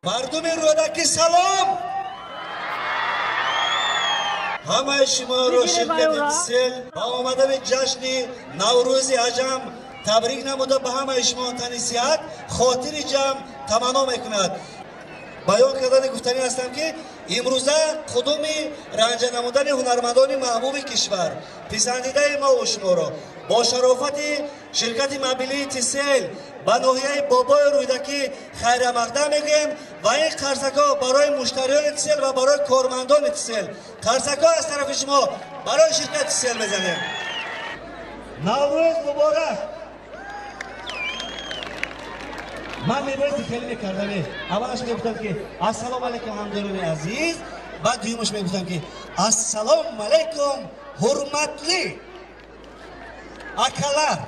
مردم رودکی سلام. همه شما رو شرکت سل با آمدن جشن نوروز عجم تبریک نموده به همه شما تنیسیت خاطر جمع تمنا میکند. بیان کردن گفتنی هستم که امروزه خودمی رنج نمودن هنرمندان محبوب کشور پسندیده ما و شما را با شرافت شرکت مبیلی تیسل به ناحیه بابای رودکی خیر مقدم میگیم و این قرصک‌ها برای مشتریان تیسل و برای کارمندان تیسل قرصک‌ها از طرف شما برای شرکت تیسل بزنیم. نوروز مبارک. من میبایستی کلمه کردم اولش میگفتم که السلام علیکم همداران عزیز، بعد دویمش میگفتم که السلام علیکم حرمتلی akalar,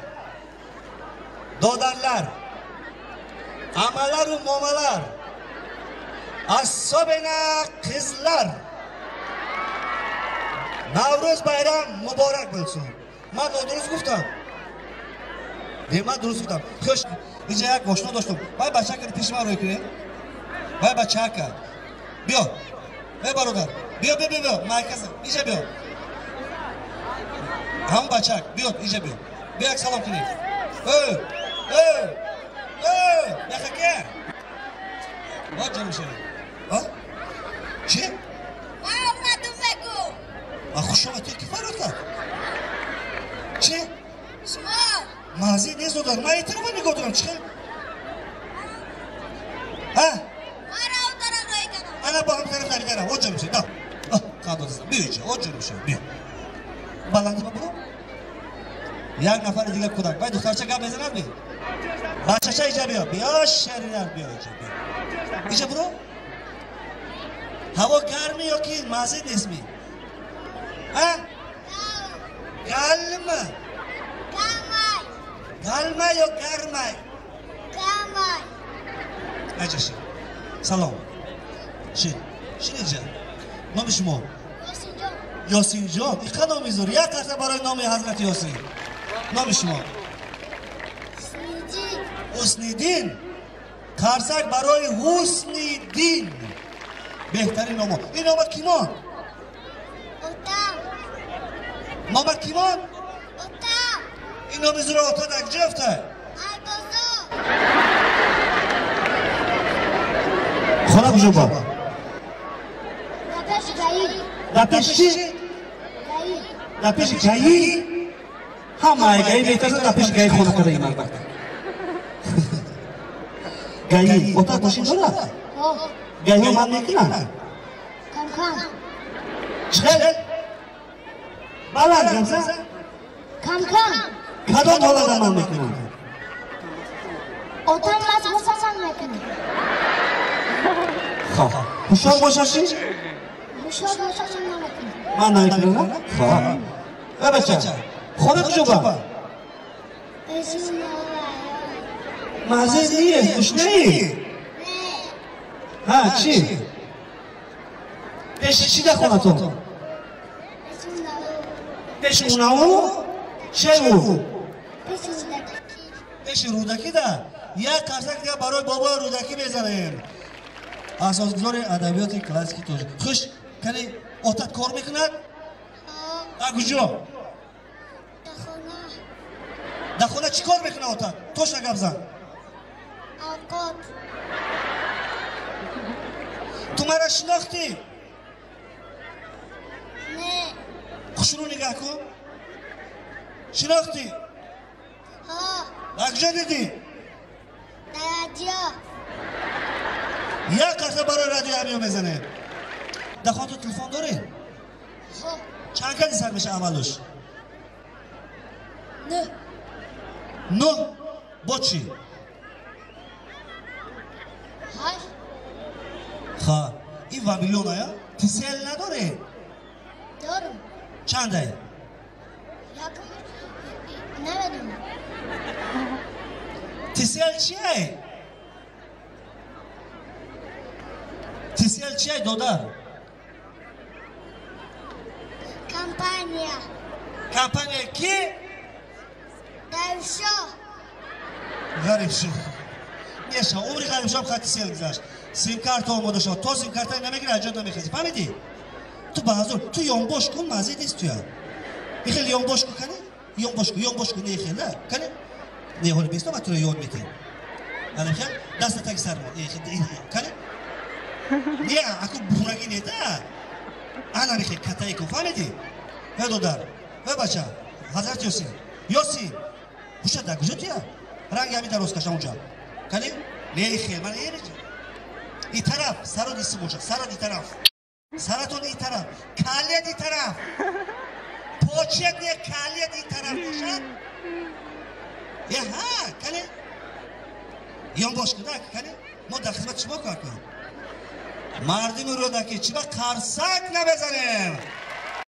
دادرlar, amalar و mamalar, ashabina qizlar. Navruz bayram muborak bo'lsin. من درست گفتم. من درست گفتم. خوش اینجا یک ماشین داشتم. باید بچه که پیش من روی کنه. باید بچه که بیا. ای برادر. بیا بیا بیا. مرکز. اینجا بیا. همون بچه بیا اینجا بیا. بیا یک سلام کنی. نخکه. باید جا میشه. چی؟ اومدم بگو. خوش آمدی کی فرار کرد؟ چی؟ شما مازی نیست دادر من این طرف میگفتم چی؟ ها؟ من او طرف روی کنم. انا با هم طرف نمیگردم. اوجا میشه. نه. قابل است. بیا اینجا. اوجا میشه. بیا. بلند برو. یک نفر دیگه کودک. باید دخترچه گپ بزنم بیا. بچه‌چه اینجا بیا. بیا شریران بیا اینجا بیا. اینجا برو. هوا گرمی یا کی؟ مازی نیست می. ها؟ گرمه. گرمه یا گرمه؟ گرمه. نجاشی سلام شین اینجا نام شما؟ یاسین جان. این که نامی زور یک قطعه برای نام حضرت یاسین. نام شما؟ حسنیدین. قرصک برای حسنیدین بهترین نام. این نام کیمان؟ نام کیمان؟ این نام زور آتا دک جفته خدا کجا با؟ در پیش چی؟ در پیش گایی؟ همه گایی بهتر در پیش گایی خونه کرده این البته گایی اتاق ماشین داره؟ گایی ها من میکنن؟ کم کم چه؟ بلند گمزه؟ کم کم کدام حالا در من میکنن؟ اتاق از حساسم میکنه. خواه خوشحال باشاشی؟ خوشحال باشاشم نمیکنه. من نمیکنم؟ خواه بچه خونه کجا با؟ مزه نیه خوش نیه؟ ها چی؟ پیش چی ده خونه تو؟ پیش اوناو؟ چه او؟ پیش رودکی ده؟ یک قرصک دیگه برای بابا رودکی بزنیم. اساسگزار ادبیات کلاسیک توش. خوش کنی اتاق کار میکند؟ کجا؟ در خونه چی کار میکنه اتاق؟ توش نگم زن. آقاد تو مرا شناختی؟ نه. خوشونو نگاه کن. شناختی؟ ها کجا دیدی؟ درجا یک قطعه برای رادیو همیو بزنه. در خواهد تو تلفن داری؟ چند کدی سر میشه اولش؟ نه. نه؟ با چی؟ های خواه این ومیلیون ها یا؟ تیسیل نداره؟ دارم. چنده؟ نمیدونم. تیسیل چیه؟ تیسیل چیه دادر؟ کمپانیا کمپانیا کی؟ درشا غریب شو میشه عمری غریب شو خواهد تیسیل گذاشت سیم کارت آماده شد تو سیم کارت نمیگیره اجازه نمیخواستی فهمیدی تو بازار تو یون باش کن مزه نیست تو میخوای یون باش کنی یون باش کنی خیلی کنی نه حالا بیست ما تو یون میتیم الان خیلی دست تاک سر کنی نه اكو بورگی نیست انا میخوای کتایی کن فهمیدی و دادر و بچه حضرت یوسی خوشت در کجا تویه رنگ همی درست کشم اونجا کنی نه خیلی من این طرف سران ایسی بوشه سران این طرف سراتون این طرف کالیت این طرف پوچیت نه کالیت این طرف باشد یه ها کنی یون باش کده کنی ما در خدمت شما کار کنیم مردم رو دکی چی با قرصک نبزنیم